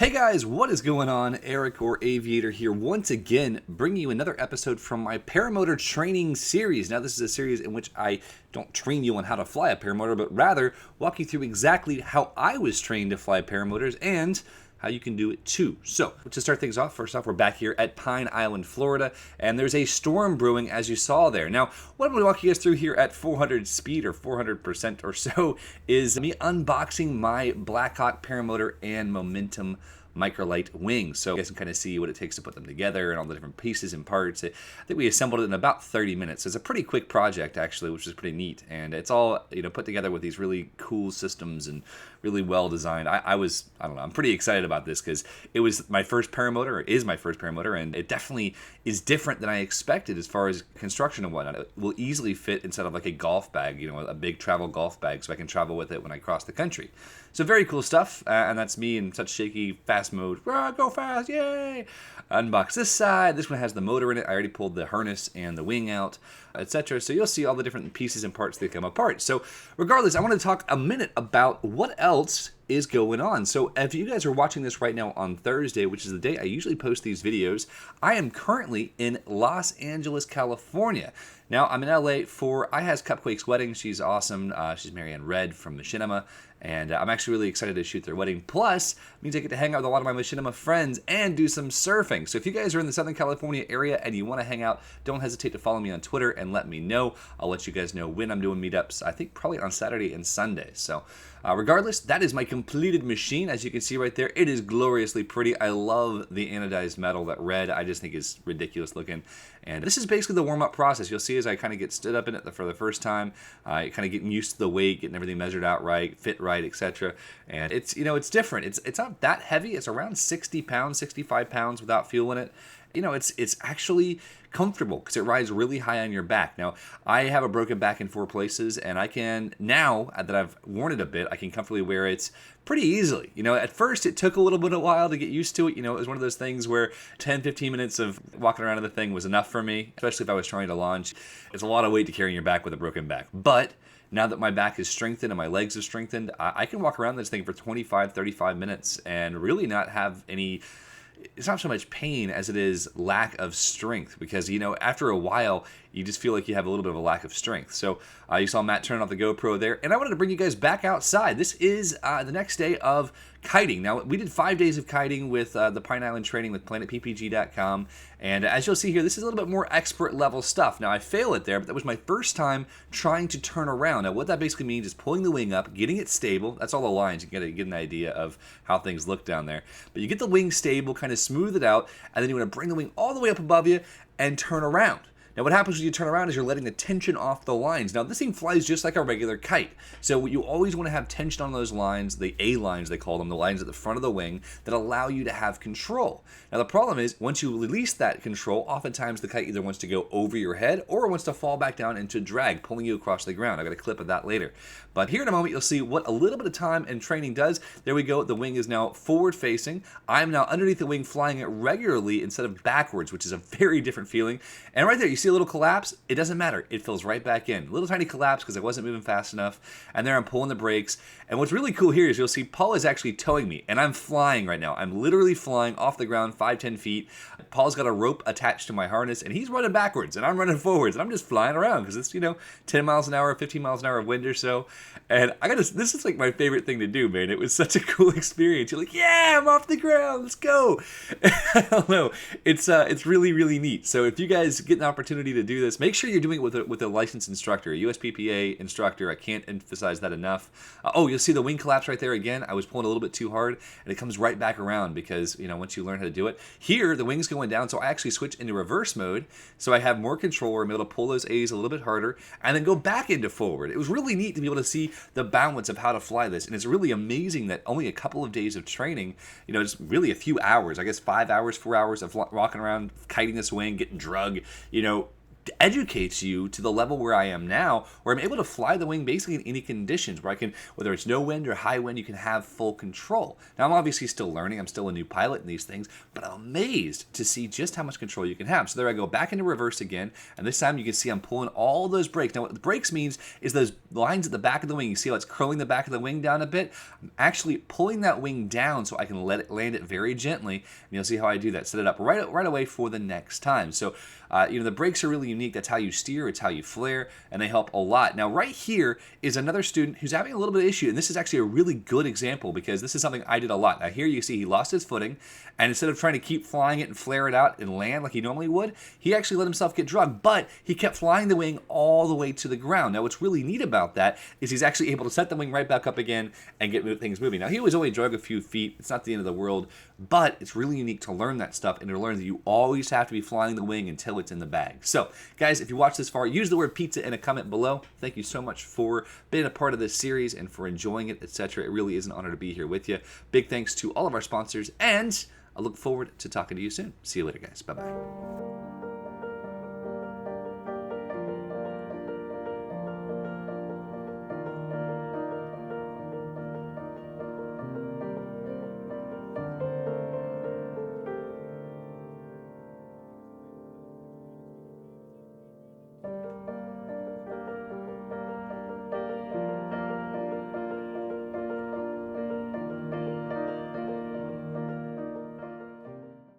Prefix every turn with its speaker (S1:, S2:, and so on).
S1: Hey guys, what is going on? Eric or Aviator here once again, bringing you another episode from my paramotor training series. Now, this is a series in which I don't train you on how to fly a paramotor, but rather walk you through exactly how I was trained to fly paramotors and how you can do it too. So, to start things off, first off, we're back here at Pine Island, Florida, and there's a storm brewing, as you saw there. Now, what I'm going to walk you guys through here at 400 speed, or 400% or so, is me unboxing my Blackhawk paramotor and Momentum microlight wings, so you guys can kind of see what it takes to put them together and all the different pieces and parts. I think we assembled it in about 30 minutes. It's a pretty quick project, actually, which is pretty neat, and it's all put together with these really cool systems and really well designed. I don't know, I'm pretty excited about this because it was my first paramotor, or is my first paramotor, and it definitely is different than I expected as far as construction and whatnot. It will easily fit inside of like a golf bag, a big travel golf bag, so I can travel with it when I cross the country. So very cool stuff, and that's me in such shaky fast mode. Go fast, yay! Unbox this side. This one has the motor in it. I already pulled the harness and the wing out, etc. So you'll see all the different pieces and parts that come apart. So regardless, I want to talk a minute about what else is going on. So if you guys are watching this right now on Thursday, which is the day I usually post these videos, I am currently in Los Angeles, California. Now, I'm in LA for Iha's Cupquake's wedding. She's awesome. She's Marianne Red from Machinima, and I'm actually really excited to shoot their wedding. Plus, means I get to hang out with a lot of my Machinima friends and do some surfing. So if you guys are in the Southern California area and you want to hang out, don't hesitate to follow me on Twitter and let me know. I'll let you guys know when I'm doing meetups. I think probably on Saturday and Sunday. So regardless, that is my completed machine. As you can see right there, it is gloriously pretty. I love the anodized metal. That red, I just think is ridiculous looking. And this is basically the warm-up process. You'll see as I kind of get stood up in it for the first time, kind of getting used to the weight, getting everything measured out right, fit right, etc. And it's it's different. It's not that heavy. It's around 60 pounds, 65 pounds without fuel in it. It's actually comfortable because it rides really high on your back. Now, I have a broken back in 4 places, and I can, now that I've worn it a bit, I can comfortably wear it pretty easily. At first it took a little bit of a while to get used to it. It was one of those things where 10, 15 minutes of walking around in the thing was enough for me, especially if I was trying to launch. It's a lot of weight to carry in your back with a broken back. But now that my back is strengthened and my legs have strengthened, I can walk around this thing for 25, 35 minutes and really not have any... It's not so much pain as it is lack of strength, because after a while you just feel like you have a little bit of a lack of strength. So you saw Matt turn off the GoPro there, and I wanted to bring you guys back outside. This is the next day of kiting. Now, we did 5 days of kiting with the Pine Island training with planetppg.com, and as you'll see here, this is a little bit more expert level stuff. Now, I fail it there, but that was my first time trying to turn around. Now, what that basically means is pulling the wing up, getting it stable. That's all the lines. You can get an idea of how things look down there. But you get the wing stable, kind of smooth it out, and then you want to bring the wing all the way up above you and turn around. Now, what happens when you turn around is you're letting the tension off the lines. Now, this thing flies just like a regular kite. So you always want to have tension on those lines, the A-lines they call them, the lines at the front of the wing that allow you to have control. Now, the problem is once you release that control, oftentimes the kite either wants to go over your head or wants to fall back down into drag, pulling you across the ground. I've got a clip of that later. But here in a moment, you'll see what a little bit of time and training does. There we go. The wing is now forward-facing. I'm now underneath the wing flying it regularly instead of backwards, which is a very different feeling. And right there, you see a little collapse? It doesn't matter. It fills right back in. A little tiny collapse because I wasn't moving fast enough. And there I'm pulling the brakes. And what's really cool here is you'll see Paul is actually towing me. And I'm flying right now. I'm literally flying off the ground 5-10 feet. Paul's got a rope attached to my harness, and he's running backwards, and I'm running forwards. And I'm just flying around because it's, 10 miles an hour, 15 miles an hour of wind or so. And this is like my favorite thing to do, man. It was such a cool experience. You're like, yeah, I'm off the ground. Let's go. I don't know. It's really, really neat. So if you guys get an opportunity to do this, make sure you're doing it with a licensed instructor, a USPPA instructor. I can't emphasize that enough. You'll see the wing collapse right there again. I was pulling a little bit too hard, and it comes right back around because, once you learn how to do it. Here, the wing's going down, so I actually switch into reverse mode, so I have more control where I'm able to pull those A's a little bit harder, and then go back into forward. It was really neat to be able to see the balance of how to fly this, and it's really amazing that only a couple of days of training, just really a few hours, I guess 5 hours, 4 hours of walking around, kiting this wing, getting drug, educates you to the level where I am now, where I'm able to fly the wing basically in any conditions, where I can, whether it's no wind or high wind, you can have full control. Now, I'm obviously still learning. I'm still a new pilot in these things, but I'm amazed to see just how much control you can have. So there I go back into reverse again, and this time you can see I'm pulling all those brakes. Now, what the brakes means is those lines at the back of the wing. You see how it's curling the back of the wing down a bit? I'm actually pulling that wing down so I can let it land it very gently, and you'll see how I do that. Set it up right away for the next time. So, the brakes are really unique. That's how you steer, it's how you flare, and they help a lot. Now, right here is another student who's having a little bit of issue, and this is actually a really good example because this is something I did a lot. Now, here you see he lost his footing, and instead of trying to keep flying it and flare it out and land like he normally would, he actually let himself get drugged, but he kept flying the wing all the way to the ground. Now, what's really neat about that is he's actually able to set the wing right back up again and get things moving. Now, he was only drugged a few feet. It's not the end of the world, but it's really unique to learn that stuff and to learn that you always have to be flying the wing until it's in the bag. So, guys, if you watched this far, use the word pizza in a comment below. Thank you so much for being a part of this series and for enjoying it, etc. It really is an honor to be here with you. Big thanks to all of our sponsors, and I look forward to talking to you soon. See you later, guys. Bye-bye.